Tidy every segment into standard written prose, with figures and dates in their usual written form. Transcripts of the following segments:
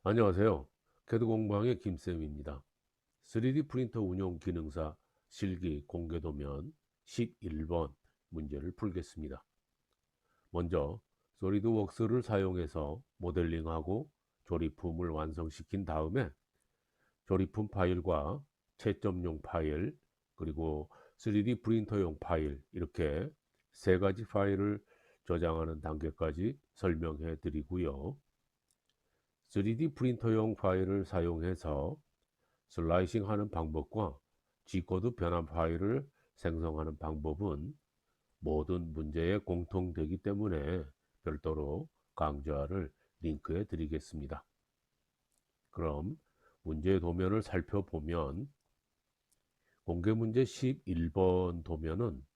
안녕하세요. 캐드 공방의 김쌤입니다. 3D 프린터 운용 기능사 실기 공개도면 11번 문제를 풀겠습니다. 먼저 솔리드웍스를 사용해서 모델링하고 조립품을 완성시킨 다음에 조립품 파일과 채점용 파일 그리고 3D 프린터용 파일 이렇게 세 가지 파일을 저장하는 단계까지 설명해 드리고요. 3D 프린터용 파일을 사용해서 슬라이싱 하는 방법과 G코드 변환 파일을 생성하는 방법은 모든 문제에 공통되기 때문에 별도로 강좌를 링크해 드리겠습니다. 그럼 문제 도면을 살펴보면 공개 문제 11번 도면은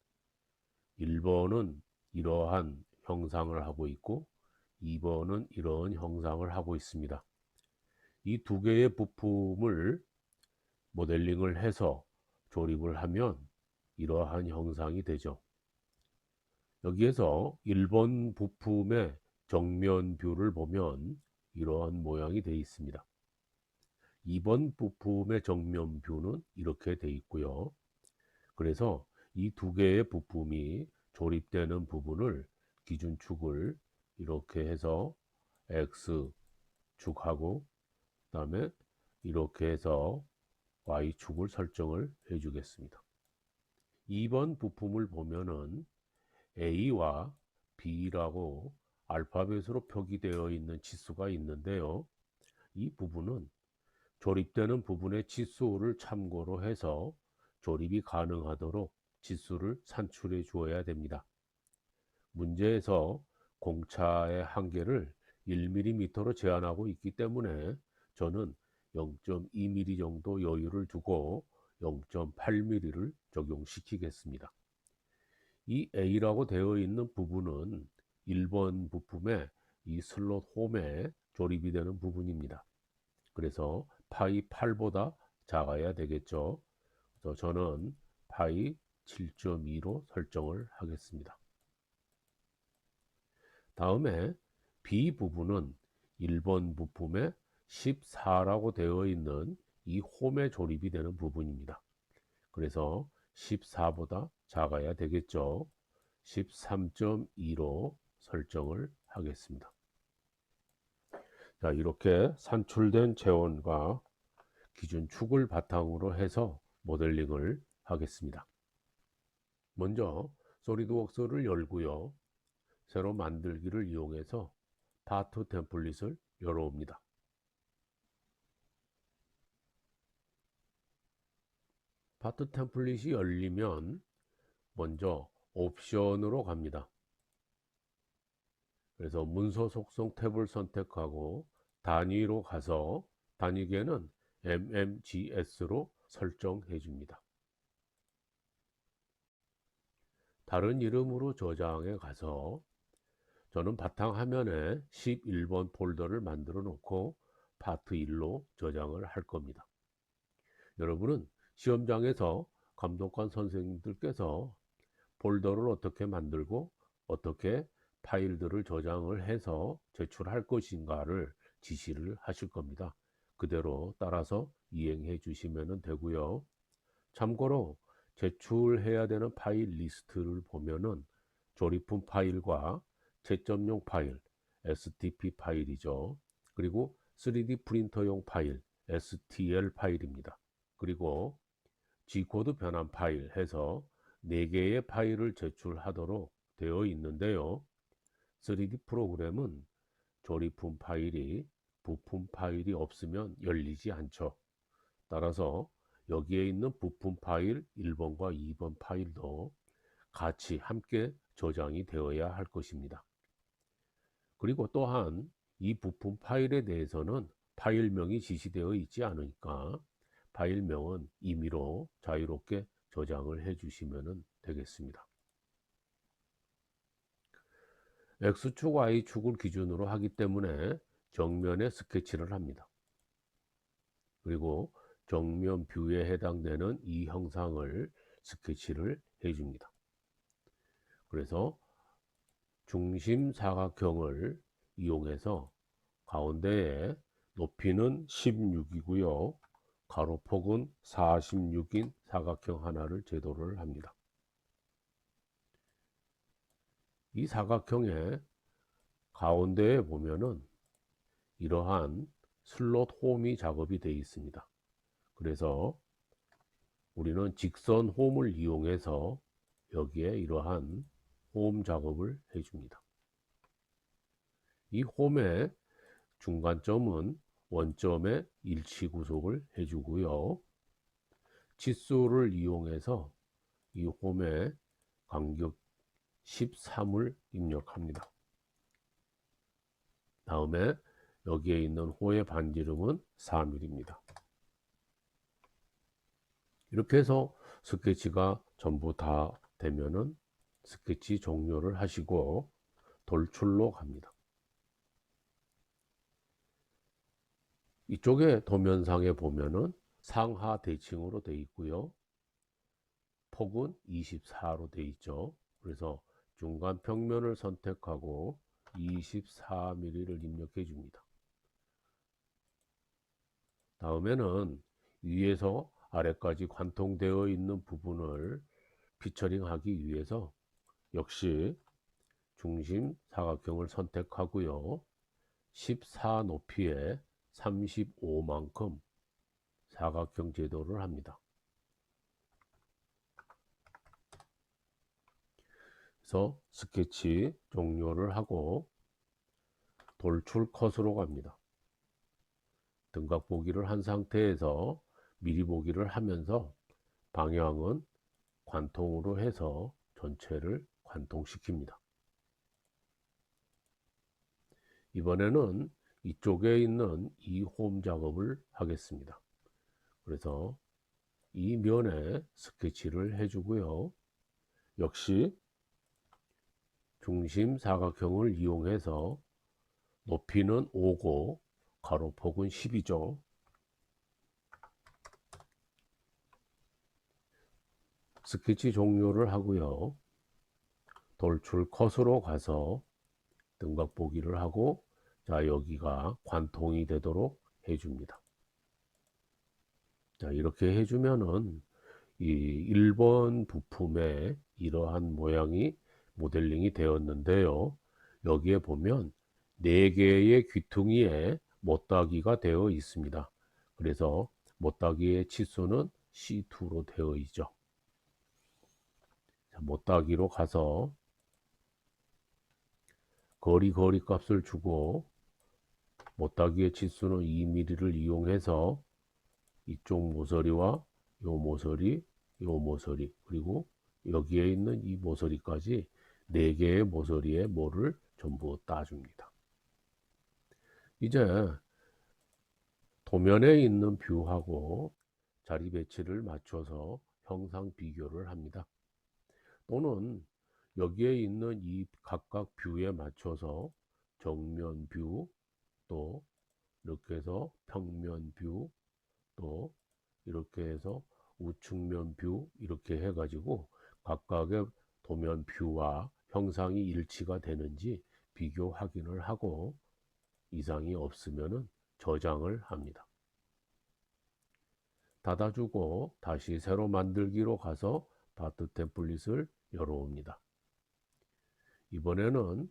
1번은 이러한 형상을 하고 있고 2번은 이러한 형상을 하고 있습니다. 이 두 개의 부품을 모델링을 해서 조립을 하면 이러한 형상이 되죠. 여기에서 1번 부품의 정면 뷰를 보면 이러한 모양이 되어 있습니다. 2번 부품의 정면 뷰는 이렇게 되어 있고요. 그래서 이 두 개의 부품이 조립되는 부분을 기준축을 이렇게 해서 X축하고 그다음에 이렇게 해서 Y축을 설정을 해 주겠습니다. 2번 부품을 보면은 A와 B라고 알파벳으로 표기되어 있는 치수가 있는데요. 이 부분은 조립되는 부분의 치수를 참고로 해서 조립이 가능하도록 치수를 산출해 주어야 됩니다. 문제에서 공차의 한계를 1mm로 제한하고 있기 때문에 저는 0.2mm 정도 여유를 두고 0.8mm를 적용시키겠습니다. 이 A라고 되어 있는 부분은 1번 부품의 이 슬롯 홈에 조립이 되는 부분입니다. 그래서 파이 8보다 작아야 되겠죠. 그래서 저는 파이 7.2로 설정을 하겠습니다. 다음에 B 부분은 1번 부품에 14라고 되어 있는 이 홈에 조립이 되는 부분입니다. 그래서 14보다 작아야 되겠죠. 13.2로 설정을 하겠습니다. 자, 이렇게 산출된 체온과 기준축을 바탕으로 해서 모델링을 하겠습니다. 먼저 솔리드웍스를 열고요. 새로 만들기를 이용해서 파트 템플릿을 열어옵니다. 파트 템플릿이 열리면 먼저 옵션으로 갑니다. 그래서 문서 속성 탭을 선택하고 단위로 가서 단위계는 mmgs로 설정해 줍니다. 다른 이름으로 저장해 가서 저는 바탕화면에 11번 폴더를 만들어 놓고 파트 1로 저장을 할 겁니다. 여러분은 시험장에서 감독관 선생님들께서 폴더를 어떻게 만들고 어떻게 파일들을 저장을 해서 제출할 것인가를 지시를 하실 겁니다. 그대로 따라서 이행해 주시면 되고요. 참고로 제출해야 되는 파일 리스트를 보면은 조립품 파일과 채점용 파일, STP 파일이죠. 그리고 3D 프린터용 파일, STL 파일입니다. 그리고 G코드 변환 파일 해서 4개의 파일을 제출하도록 되어 있는데요. 3D 프로그램은 조립품 파일이 부품 파일이 없으면 열리지 않죠. 따라서 여기에 있는 부품 파일 1번과 2번 파일도 같이 함께 저장이 되어야 할 것입니다. 그리고 또한 이 부품 파일에 대해서는 파일명이 지시되어 있지 않으니까 파일명은 임의로 자유롭게 저장을 해 주시면 되겠습니다. X축, Y축을 기준으로 하기 때문에 정면에 스케치를 합니다. 그리고 정면 뷰에 해당되는 이 형상을 스케치를 해 줍니다. 그래서 중심 사각형을 이용해서 가운데에 높이는 16이고요. 가로폭은 46인 사각형 하나를 제도를 합니다. 이 사각형의 가운데에 보면은 이러한 슬롯 홈이 작업이 되어 있습니다. 그래서 우리는 직선 홈을 이용해서 여기에 이러한 홈 작업을 해줍니다. 이 홈의 중간점은 원점의 일치 구속을 해주고요. 치수를 이용해서 이 홈의 간격 13을 입력합니다. 다음에 여기에 있는 호의 반지름은 4mm입니다. 이렇게 해서 스케치가 전부 다 되면은 스케치 종료를 하시고 돌출로 갑니다. 이쪽에 도면상에 보면은 상하 대칭으로 되어 있고요. 폭은 24로 되어 있죠. 그래서 중간 평면을 선택하고 24mm를 입력해 줍니다. 다음에는 위에서 아래까지 관통되어 있는 부분을 피처링 하기 위해서 역시 중심 사각형을 선택하고요. 14 높이에 35만큼 사각형 제도를 합니다. 그래서 스케치 종료를 하고 돌출 컷으로 갑니다. 등각 보기를 한 상태에서 미리 보기를 하면서 방향은 관통으로 해서 전체를 관통시킵니다. 이번에는 이쪽에 있는 이 홈 작업을 하겠습니다. 그래서 이 면에 스케치를 해주고요. 역시 중심 사각형을 이용해서 높이는 5고 가로폭은 10이죠. 스케치 종료를 하고요. 돌출 컷으로 가서 등각 보기를 하고 자 여기가 관통이 되도록 해줍니다. 자 이렇게 해주면은 이 1번 부품의 이러한 모양이 모델링이 되었는데요. 여기에 보면 4개의 귀퉁이에 못다기가 되어 있습니다. 그래서 못다기의 치수는 C2로 되어 있죠. 자, 못다기로 가서 거리 값을 주고 못다기의 치수는 2mm를 이용해서 이쪽 모서리와 요 모서리, 요 모서리 그리고 여기에 있는 이 모서리까지 4개의 모서리에 모를 전부 따줍니다. 이제 도면에 있는 뷰하고 자리 배치를 맞춰서 형상 비교를 합니다. 또는 여기에 있는 이 각각 뷰에 맞춰서 정면 뷰, 또 이렇게 해서 평면 뷰, 또 이렇게 해서 우측면 뷰 이렇게 해가지고 각각의 도면 뷰와 형상이 일치가 되는지 비교 확인을 하고 이상이 없으면 저장을 합니다. 닫아주고 다시 새로 만들기로 가서 파트 템플릿을 열어옵니다. 이번에는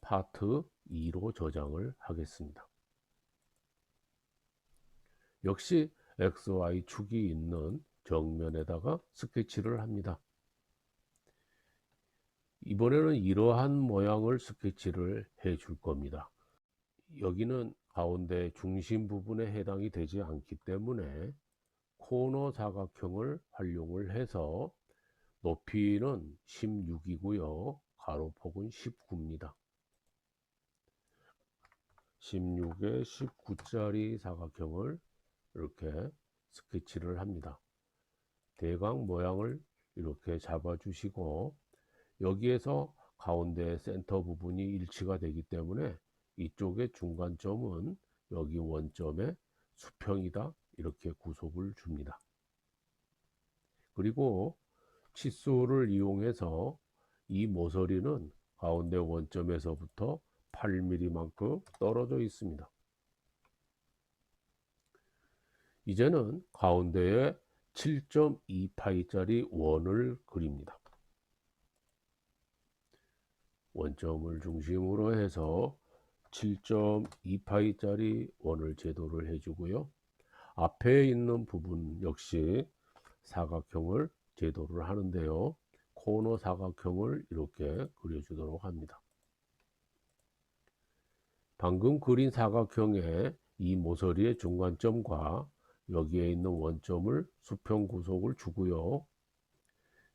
파트 2로 저장을 하겠습니다. 역시 XY 축이 있는 정면에다가 스케치를 합니다. 이번에는 이러한 모양을 스케치를 해 줄 겁니다. 여기는 가운데 중심 부분에 해당이 되지 않기 때문에 코너 사각형을 활용을 해서 높이는 16이고요. 가로폭은 19입니다. 16에 19짜리 사각형을 이렇게 스케치를 합니다. 대강 모양을 이렇게 잡아 주시고 여기에서 가운데 센터 부분이 일치가 되기 때문에 이쪽의 중간점은 여기 원점의 수평이다 이렇게 구속을 줍니다. 그리고 치수를 이용해서 이 모서리는 가운데 원점에서부터 8mm만큼 떨어져 있습니다. 이제는 가운데에 7.2파이짜리 원을 그립니다. 원점을 중심으로 해서 7.2파이짜리 원을 제도를 해주고요. 앞에 있는 부분 역시 사각형을 제도를 하는데요. 코너 사각형을 이렇게 그려주도록 합니다. 방금 그린 사각형의 이 모서리의 중간점과 여기에 있는 원점을 수평 구속을 주고요.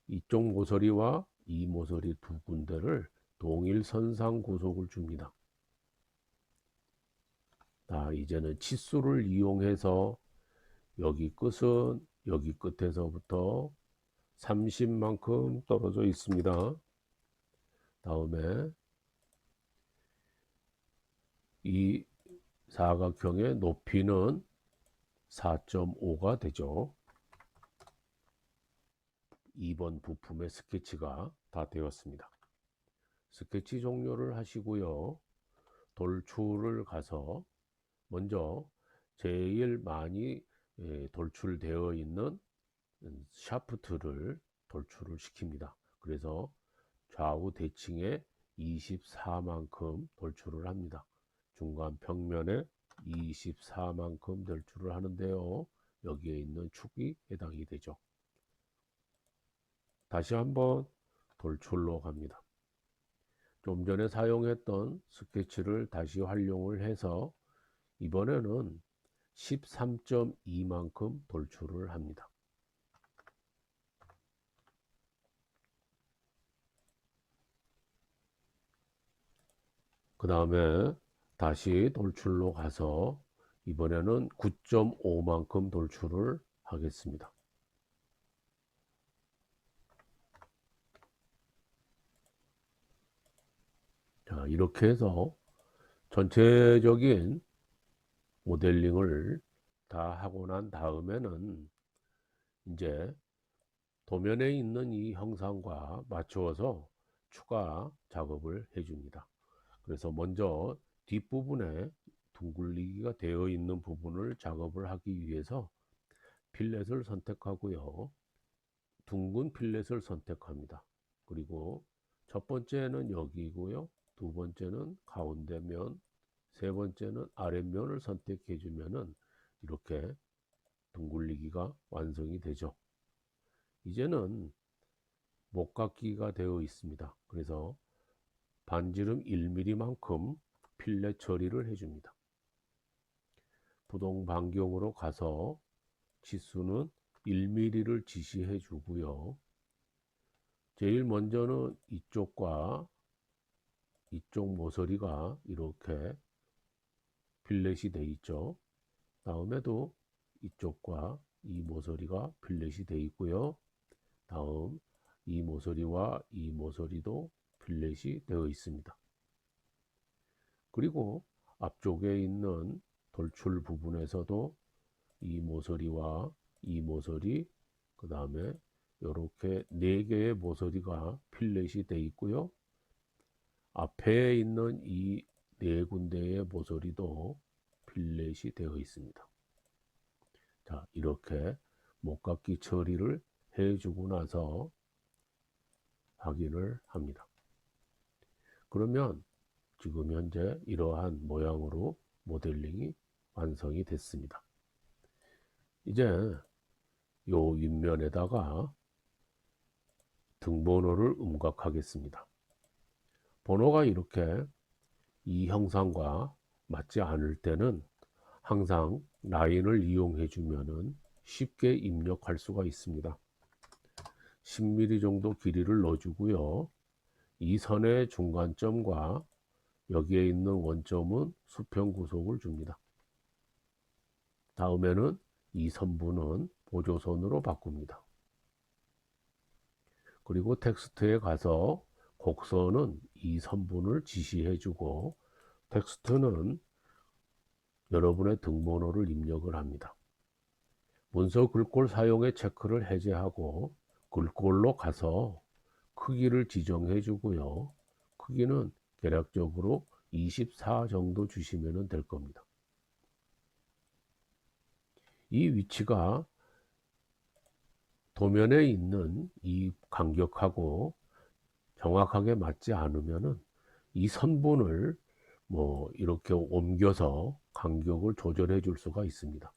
이쪽 모서리와 이 모서리 두 군데를 동일 선상 구속을 줍니다. 이제는 치수를 이용해서 여기 끝은 여기 끝에서부터 30만큼 떨어져 있습니다. 다음에 이 사각형의 높이는 4.5가 되죠. 2번 부품의 스케치가 다 되었습니다. 스케치 종료를 하시고요. 돌출을 가서 먼저 제일 많이 돌출되어 있는 샤프트를 돌출을 시킵니다. 그래서 좌우 대칭에 24만큼 돌출을 합니다. 중간 평면에 24만큼 돌출을 하는데요. 여기에 있는 축이 해당이 되죠. 다시 한번 돌출로 갑니다. 좀 전에 사용했던 스케치를 다시 활용을 해서 이번에는 13.2만큼 돌출을 합니다. 그 다음에 다시 돌출로 가서 이번에는 9.5만큼 돌출을 하겠습니다. 자, 이렇게 해서 전체적인 모델링을 다 하고 난 다음에는 이제 도면에 있는 이 형상과 맞추어서 추가 작업을 해줍니다. 그래서 먼저 뒷부분에 둥글리기가 되어 있는 부분을 작업을 하기 위해서 필렛을 선택하고요. 둥근 필렛을 선택합니다. 그리고 첫 번째는 여기고요. 두 번째는 가운데 면, 세 번째는 아랫면을 선택해 주면은 이렇게 둥글리기가 완성이 되죠. 이제는 목깎이가 되어 있습니다. 그래서 반지름 1mm만큼 필렛 처리를 해줍니다. 부동 반경으로 가서 치수는 1mm를 지시해 주고요. 제일 먼저는 이쪽과 이쪽 모서리가 이렇게 필렛이 되어 있죠. 다음에도 이쪽과 이 모서리가 필렛이 되어 있고요. 다음 이 모서리와 이 모서리도 필렛이 되어 있습니다. 그리고 앞쪽에 있는 돌출 부분에서도 이 모서리와 이 모서리, 그 다음에 이렇게 4개의 모서리가 필렛이 되어 있고요. 앞에 있는 이 4군데의 모서리도 필렛이 되어 있습니다. 자, 이렇게 목깎이 처리를 해주고 나서 확인을 합니다. 그러면 지금 현재 이러한 모양으로 모델링이 완성이 됐습니다. 이제 요 윗면에다가 등번호를 음각하겠습니다. 번호가 이렇게 이 형상과 맞지 않을 때는 항상 라인을 이용해 주면은 쉽게 입력할 수가 있습니다. 10mm 정도 길이를 넣어 주고요. 이 선의 중간점과 여기에 있는 원점은 수평 구속을 줍니다. 다음에는 이 선분은 보조선으로 바꿉니다. 그리고 텍스트에 가서 곡선은 이 선분을 지시해 주고 텍스트는 여러분의 등번호를 입력을 합니다. 문서 글꼴 사용의 체크를 해제하고 글꼴로 가서 크기를 지정해 주고요. 크기는 대략적으로 24 정도 주시면 될 겁니다. 이 위치가 도면에 있는 이 간격하고 정확하게 맞지 않으면은 이 선분을 뭐 이렇게 옮겨서 간격을 조절해 줄 수가 있습니다.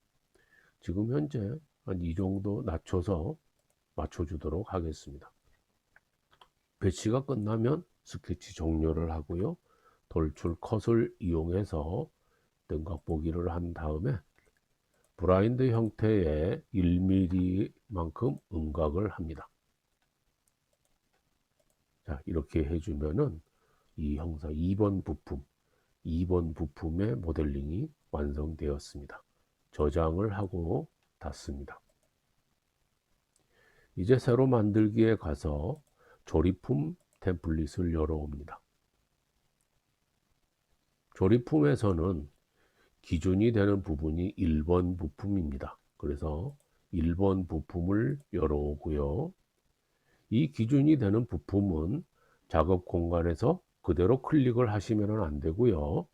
지금 현재 한 이 정도 낮춰서 맞춰 주도록 하겠습니다. 배치가 끝나면 스케치 종료를 하고요. 돌출 컷을 이용해서 등각 보기를 한 다음에 브라인드 형태의 1mm만큼 음각을 합니다. 자, 이렇게 해주면은 이 형사 2번 부품의 모델링이 완성되었습니다. 저장을 하고 닫습니다. 이제 새로 만들기에 가서 조립품 템플릿을 열어옵니다. 조립품에서는 기준이 되는 부분이 1번 부품입니다. 그래서 1번 부품을 열어오고요. 이 기준이 되는 부품은 작업 공간에서 그대로 클릭을 하시면 안 되고요.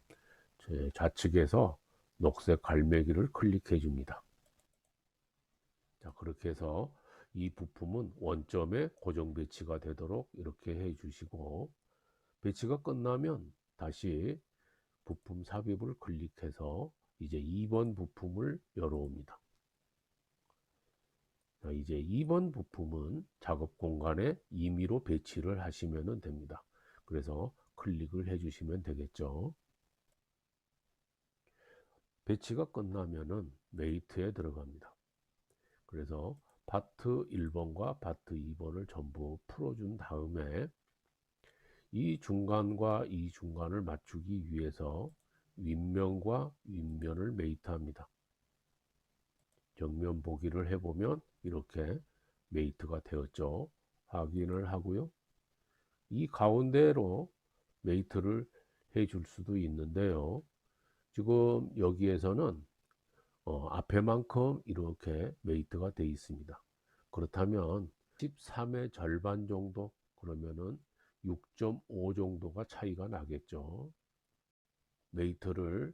좌측에서 녹색 갈매기를 클릭해 줍니다. 자, 그렇게 해서 이 부품은 원점에 고정 배치가 되도록 이렇게 해 주시고, 배치가 끝나면 다시 부품 삽입을 클릭해서 이제 2번 부품을 열어옵니다. 자, 이제 2번 부품은 작업 공간에 임의로 배치를 하시면 됩니다. 그래서 클릭을 해 주시면 되겠죠. 배치가 끝나면은 메이트에 들어갑니다. 그래서 파트 1번과 파트 2번을 전부 풀어준 다음에 이 중간과 이 중간을 맞추기 위해서 윗면과 윗면을 메이트합니다. 정면 보기를 해보면 이렇게 메이트가 되었죠. 확인을 하고요. 이 가운데로 메이트를 해줄 수도 있는데요. 지금 여기에서는 앞에만큼 이렇게 메이트가 되어 있습니다. 그렇다면 13의 절반 정도, 그러면은 6.5 정도가 차이가 나겠죠. 메이트를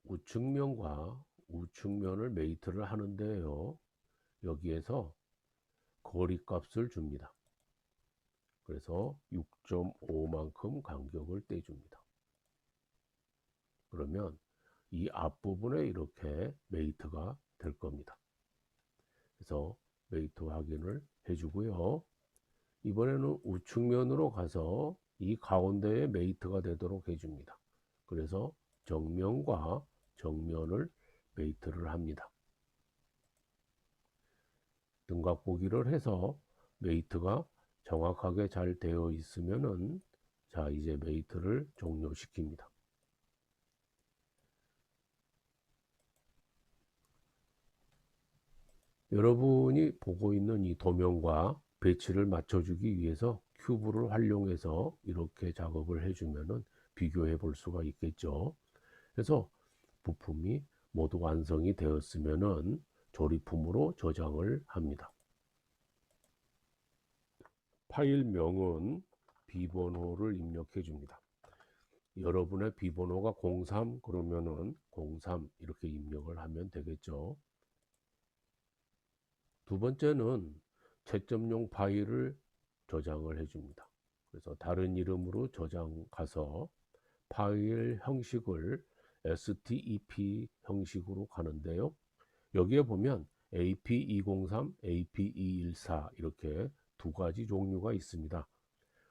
우측면과 우측면을 메이트를 하는데요. 여기에서 거리값을 줍니다. 그래서 6.5만큼 간격을 떼줍니다. 그러면 이 앞부분에 이렇게 메이트가 될 겁니다. 그래서 메이트 확인을 해주고요. 이번에는 우측면으로 가서 이 가운데에 메이트가 되도록 해줍니다. 그래서 정면과 정면을 메이트를 합니다. 등각 보기를 해서 메이트가 정확하게 잘 되어 있으면은 자, 이제 메이트를 종료시킵니다. 여러분이 보고 있는 이 도면과 배치를 맞춰주기 위해서 큐브를 활용해서 이렇게 작업을 해주면은 비교해 볼 수가 있겠죠. 그래서 부품이 모두 완성이 되었으면은 조립품으로 저장을 합니다. 파일명은 비번호를 입력해 줍니다. 여러분의 비번호가 03 그러면은 03 이렇게 입력을 하면 되겠죠. 두 번째는 채점용 파일을 저장을 해줍니다. 그래서 다른 이름으로 저장 가서 파일 형식을 STEP 형식으로 가는데요. 여기에 보면 AP203, AP214 이렇게 두 가지 종류가 있습니다.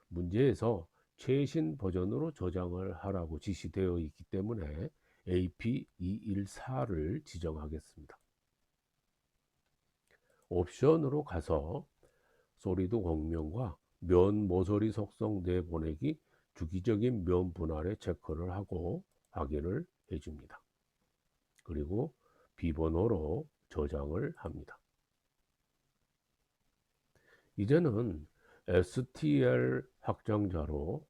문제에서 최신 버전으로 저장을 하라고 지시되어 있기 때문에 AP214를 지정하겠습니다. 옵션으로 가서 소리드 공명과 면 모서리 속성 내보내기 주기적인 면 분할에 체크를 하고 확인을 해줍니다. 그리고 비번호로 저장을 합니다. 이제는 STL 확장자로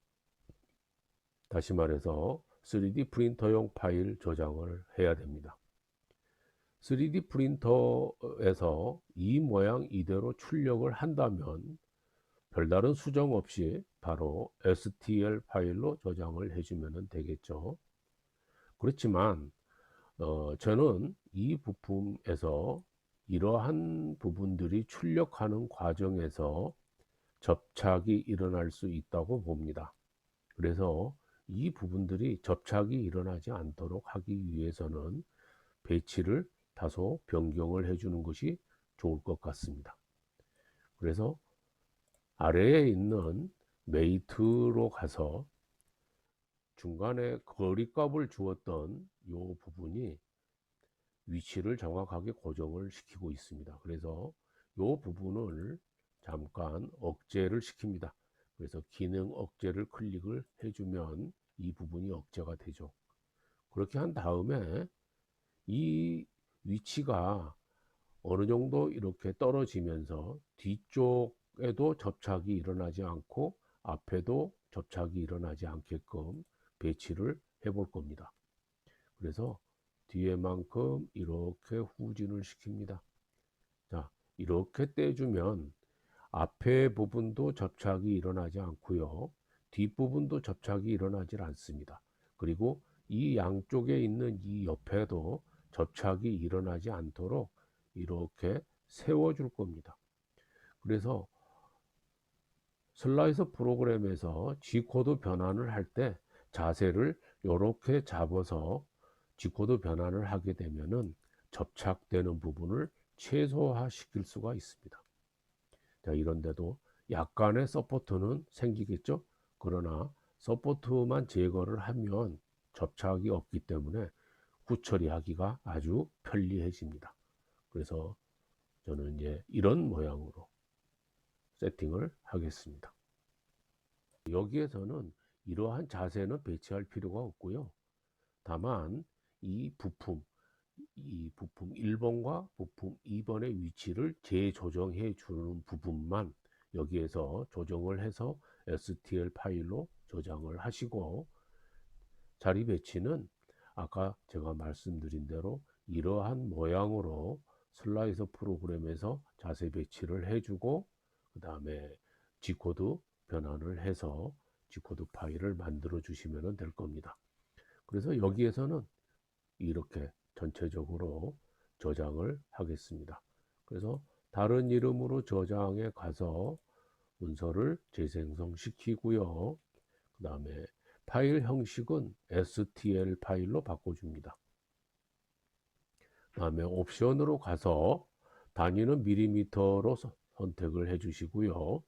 다시 말해서 3D 프린터용 파일 저장을 해야 됩니다. 3D 프린터에서 이 모양 이대로 출력을 한다면 별다른 수정 없이 바로 STL 파일로 저장을 해주면 되겠죠. 그렇지만 저는 이 부품에서 이러한 부분들이 출력하는 과정에서 접착이 일어날 수 있다고 봅니다. 그래서 이 부분들이 접착이 일어나지 않도록 하기 위해서는 배치를 다소 변경을 해주는 것이 좋을 것 같습니다. 그래서 아래에 있는 메이트로 가서 중간에 거리값을 주었던 이 부분이 위치를 정확하게 고정을 시키고 있습니다. 그래서 이 부분을 잠깐 억제를 시킵니다. 그래서 기능 억제를 클릭을 해주면 이 부분이 억제가 되죠. 그렇게 한 다음에 이 위치가 어느 정도 이렇게 떨어지면서 뒤쪽에도 접착이 일어나지 않고 앞에도 접착이 일어나지 않게끔 배치를 해 볼 겁니다. 그래서 뒤에만큼 이렇게 후진을 시킵니다. 자, 이렇게 떼주면 앞에 부분도 접착이 일어나지 않고요. 뒷부분도 접착이 일어나질 않습니다. 그리고 이 양쪽에 있는 이 옆에도 접착이 일어나지 않도록 이렇게 세워줄 겁니다. 그래서 슬라이서 프로그램에서 G코드 변환을 할 때 자세를 이렇게 잡아서 G코드 변환을 하게 되면은 접착되는 부분을 최소화 시킬 수가 있습니다. 자, 이런데도 약간의 서포트는 생기겠죠. 그러나 서포트만 제거를 하면 접착이 없기 때문에 후처리하기가 아주 편리해집니다. 그래서 저는 이제 이런 모양으로 세팅을 하겠습니다. 여기에서는 이러한 자세는 배치할 필요가 없고요. 다만 이 부품 1번과 부품 2번의 위치를 재조정해 주는 부분만 여기에서 조정을 해서 STL 파일로 저장을 하시고, 자리 배치는 아까 제가 말씀드린 대로 이러한 모양으로 슬라이서 프로그램에서 자세 배치를 해주고, 그 다음에 G코드 변환을 해서 G코드 파일을 만들어 주시면 될 겁니다. 그래서 여기에서는 이렇게 전체적으로 저장을 하겠습니다. 그래서 다른 이름으로 저장해 가서 문서를 재생성시키고요. 그 다음에 파일 형식은 STL 파일로 바꿔줍니다. 그 다음에 옵션으로 가서 단위는 밀리미터로 선택을 해 주시고요.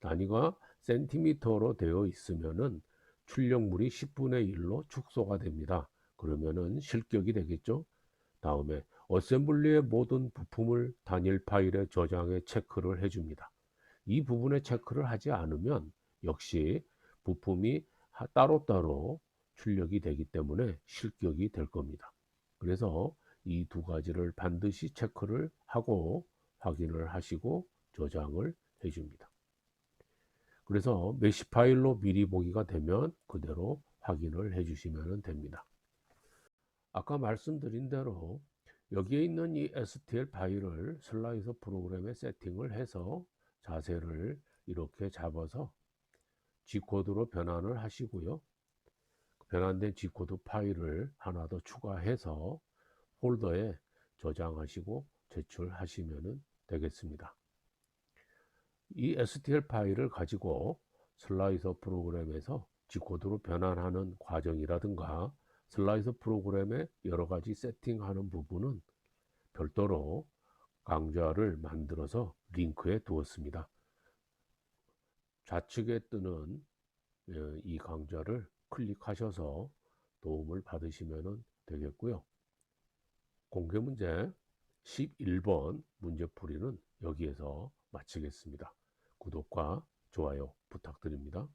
단위가 센티미터로 되어 있으면은 출력물이 10분의 1로 축소가 됩니다. 그러면은 실격이 되겠죠. 다음에 어셈블리의 모든 부품을 단일 파일에 저장해 체크를 해줍니다. 이 부분에 체크를 하지 않으면 역시 부품이 따로따로 출력이 되기 때문에 실격이 될 겁니다. 그래서 이 두 가지를 반드시 체크를 하고 확인을 하시고 저장을 해줍니다. 그래서 메시 파일로 미리 보기가 되면 그대로 확인을 해주시면 됩니다. 아까 말씀드린 대로 여기에 있는 이 STL 파일을 슬라이서 프로그램에 세팅을 해서 자세를 이렇게 잡아서 G코드로 변환을 하시고요. 변환된 G코드 파일을 하나 더 추가해서 폴더에 저장하시고 제출하시면 되겠습니다. 이 STL 파일을 가지고 슬라이서 프로그램에서 G코드로 변환하는 과정이라든가 슬라이서 프로그램의 여러 가지 세팅하는 부분은 별도로 강좌를 만들어서 링크에 두었습니다. 좌측에 뜨는 이 강좌를 클릭하셔서 도움을 받으시면 되겠고요. 공개문제 11번 문제풀이는 여기에서 마치겠습니다. 구독과 좋아요 부탁드립니다.